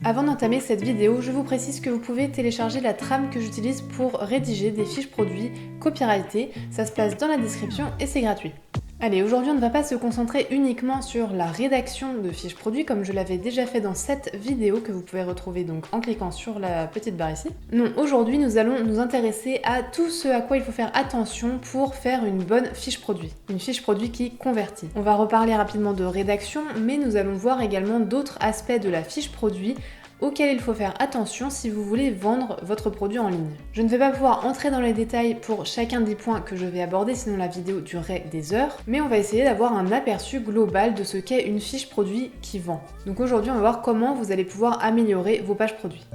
Avant d'entamer cette vidéo, je vous précise que vous pouvez télécharger la trame que j'utilise pour rédiger des fiches produits copyrightées. Ça se passe dans la description et c'est gratuit. Allez, aujourd'hui on ne va pas se concentrer uniquement sur la rédaction de fiches produits comme je l'avais déjà fait dans cette vidéo que vous pouvez retrouver donc en cliquant sur la petite barre ici. Non, aujourd'hui nous allons nous intéresser à tout ce à quoi il faut faire attention pour faire une bonne fiche produit. Une fiche produit qui convertit. On va reparler rapidement de rédaction, mais nous allons voir également d'autres aspects de la fiche produit auquel il faut faire attention si vous voulez vendre votre produit en ligne. Je ne vais pas pouvoir entrer dans les détails pour chacun des points que je vais aborder, sinon la vidéo durerait des heures, mais on va essayer d'avoir un aperçu global de ce qu'est une fiche produit qui vend. Donc aujourd'hui, on va voir comment vous allez pouvoir améliorer vos pages produits.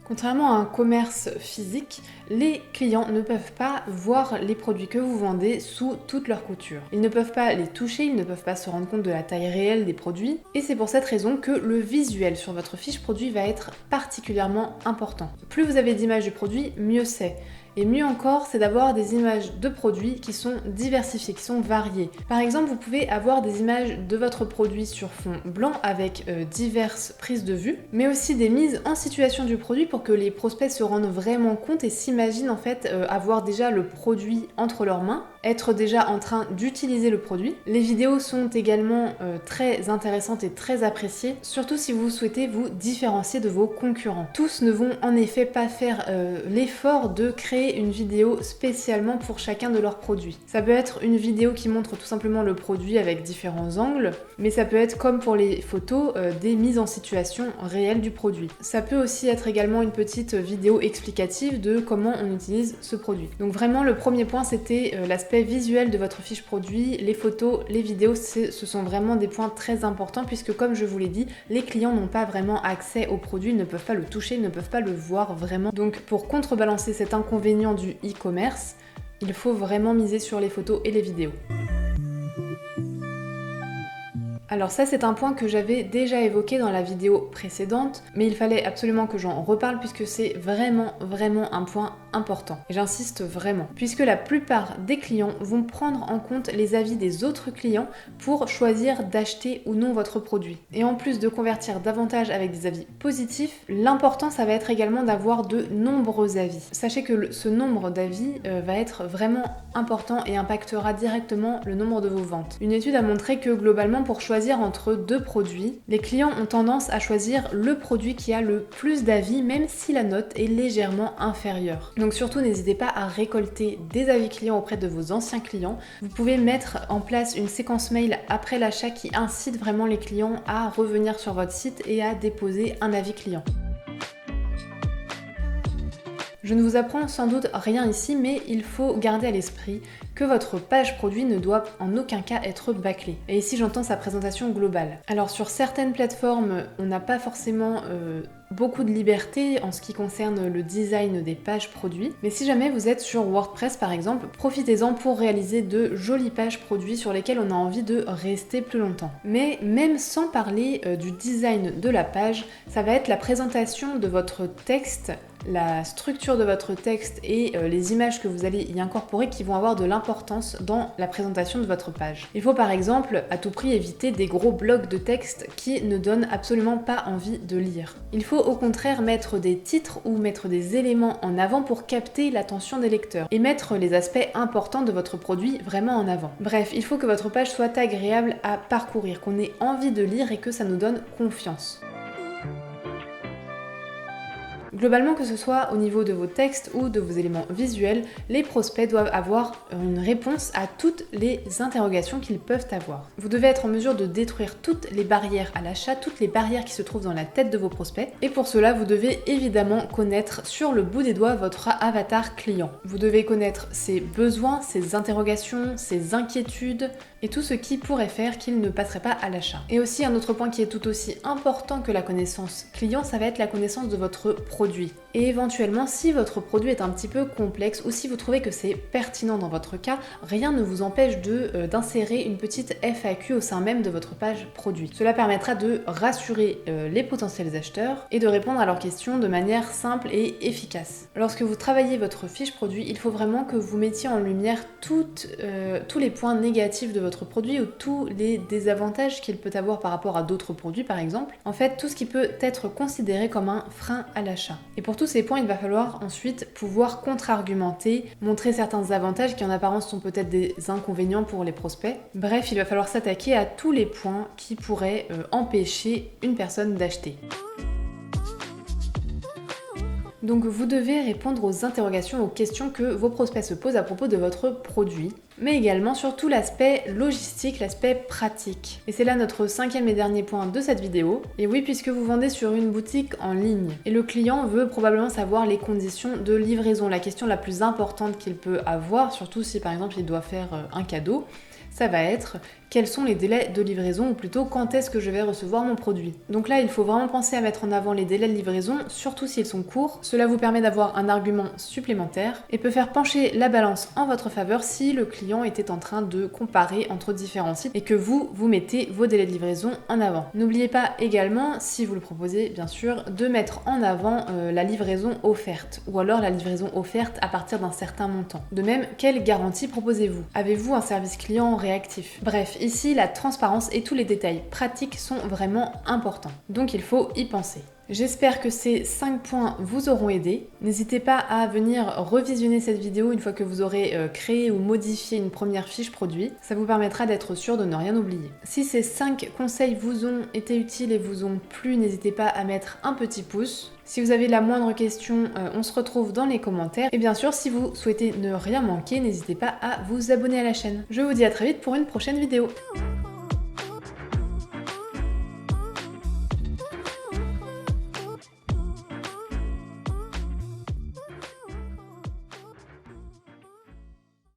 Contrairement à un commerce physique, les clients ne peuvent pas voir les produits que vous vendez sous toute leur couture. Ils ne peuvent pas les toucher, ils ne peuvent pas se rendre compte de la taille réelle des produits, et c'est pour cette raison que le visuel sur votre fiche produit va être particulièrement important. Plus vous avez d'images du produit, mieux c'est. Et mieux encore, c'est d'avoir des images de produits qui sont diversifiées, qui sont variées. Par exemple, vous pouvez avoir des images de votre produit sur fond blanc avec diverses prises de vue, mais aussi des mises en situation du produit pour que les prospects se rendent vraiment compte et s'imaginent en fait avoir déjà le produit entre leurs mains, être déjà en train d'utiliser le produit. Les vidéos sont également très intéressantes et très appréciées, surtout si vous souhaitez vous différencier de vos concurrents. Tous ne vont en effet pas faire l'effort de créer une vidéo spécialement pour chacun de leurs produits. Ça peut être une vidéo qui montre tout simplement le produit avec différents angles, mais ça peut être comme pour les photos, des mises en situation réelles du produit. Ça peut aussi être également une petite vidéo explicative de comment on utilise ce produit. Donc vraiment le premier point c'était l'aspect visuel de votre fiche produit, les photos, les vidéos, ce sont vraiment des points très importants puisque comme je vous l'ai dit, les clients n'ont pas vraiment accès au produit, ils ne peuvent pas le toucher, ils ne peuvent pas le voir vraiment. Donc pour contrebalancer cet inconvénient du e-commerce, il faut vraiment miser sur les photos et les vidéos. Alors ça c'est un point que j'avais déjà évoqué dans la vidéo précédente, mais il fallait absolument que j'en reparle puisque c'est vraiment un point important. Et j'insiste vraiment, puisque la plupart des clients vont prendre en compte les avis des autres clients pour choisir d'acheter ou non votre produit. Et en plus de convertir davantage avec des avis positifs, l'important ça va être également d'avoir de nombreux avis. Sachez que ce nombre d'avis va être vraiment important et impactera directement le nombre de vos ventes. Une étude a montré que globalement pour choisir entre deux produits, les clients ont tendance à choisir le produit qui a le plus d'avis même si la note est légèrement inférieure. Donc surtout n'hésitez pas à récolter des avis clients auprès de vos anciens clients. Vous pouvez mettre en place une séquence mail après l'achat qui incite vraiment les clients à revenir sur votre site et à déposer un avis client. Je ne vous apprends sans doute rien ici, mais il faut garder à l'esprit que votre page produit ne doit en aucun cas être bâclée. Et ici j'entends sa présentation globale. Alors sur certaines plateformes, on n'a pas forcément beaucoup de liberté en ce qui concerne le design des pages produits, mais si jamais vous êtes sur WordPress par exemple, profitez-en pour réaliser de jolies pages produits sur lesquelles on a envie de rester plus longtemps. Mais même sans parler du design de la page, ça va être la présentation de votre texte, la structure de votre texte et les images que vous allez y incorporer qui vont avoir de l'importance dans la présentation de votre page. Il faut par exemple à tout prix éviter des gros blocs de texte qui ne donnent absolument pas envie de lire. Il faut au contraire mettre des titres ou mettre des éléments en avant pour capter l'attention des lecteurs et mettre les aspects importants de votre produit vraiment en avant. Bref, il faut que votre page soit agréable à parcourir, qu'on ait envie de lire et que ça nous donne confiance. Globalement, que ce soit au niveau de vos textes ou de vos éléments visuels, les prospects doivent avoir une réponse à toutes les interrogations qu'ils peuvent avoir. Vous devez être en mesure de détruire toutes les barrières à l'achat, toutes les barrières qui se trouvent dans la tête de vos prospects. Et pour cela, vous devez évidemment connaître sur le bout des doigts votre avatar client. Vous devez connaître ses besoins, ses interrogations, ses inquiétudes et tout ce qui pourrait faire qu'il ne passerait pas à l'achat. Et aussi un autre point qui est tout aussi important que la connaissance client, ça va être la connaissance de votre produit. Et éventuellement, si votre produit est un petit peu complexe ou si vous trouvez que c'est pertinent dans votre cas, rien ne vous empêche d'insérer une petite FAQ au sein même de votre page produit. Cela permettra de rassurer les potentiels acheteurs et de répondre à leurs questions de manière simple et efficace. Lorsque vous travaillez votre fiche produit, il faut vraiment que vous mettiez en lumière tous les points négatifs de votre produit ou tous les désavantages qu'il peut avoir par rapport à d'autres produits par exemple. En fait, tout ce qui peut être considéré comme un frein à l'achat. Et pour tous ces points, il va falloir ensuite pouvoir contre-argumenter, montrer certains avantages qui en apparence sont peut-être des inconvénients pour les prospects. Bref, il va falloir s'attaquer à tous les points qui pourraient empêcher une personne d'acheter. Donc vous devez répondre aux interrogations, aux questions que vos prospects se posent à propos de votre produit, mais également surtout l'aspect logistique, l'aspect pratique. Et c'est là notre 5e et dernier point de cette vidéo. Et oui, puisque vous vendez sur une boutique en ligne, et le client veut probablement savoir les conditions de livraison, la question la plus importante qu'il peut avoir, surtout si par exemple il doit faire un cadeau, ça va être quels sont les délais de livraison, ou plutôt quand est-ce que je vais recevoir mon produit. Donc là, il faut vraiment penser à mettre en avant les délais de livraison, surtout s'ils sont courts. Cela vous permet d'avoir un argument supplémentaire et peut faire pencher la balance en votre faveur si le client était en train de comparer entre différents sites et que vous mettez vos délais de livraison en avant. N'oubliez pas également, si vous le proposez bien sûr, de mettre en avant la livraison offerte, ou alors la livraison offerte à partir d'un certain montant. De même, quelle garantie proposez-vous? Avez-vous un service client réactif? Bref, ici, la transparence et tous les détails pratiques sont vraiment importants. Donc il faut y penser. J'espère que ces 5 points vous auront aidé. N'hésitez pas à venir revisionner cette vidéo une fois que vous aurez créé ou modifié une première fiche produit. Ça vous permettra d'être sûr de ne rien oublier. Si ces 5 conseils vous ont été utiles et vous ont plu, n'hésitez pas à mettre un petit pouce. Si vous avez la moindre question, on se retrouve dans les commentaires. Et bien sûr, si vous souhaitez ne rien manquer, n'hésitez pas à vous abonner à la chaîne. Je vous dis à très vite pour une prochaine vidéo.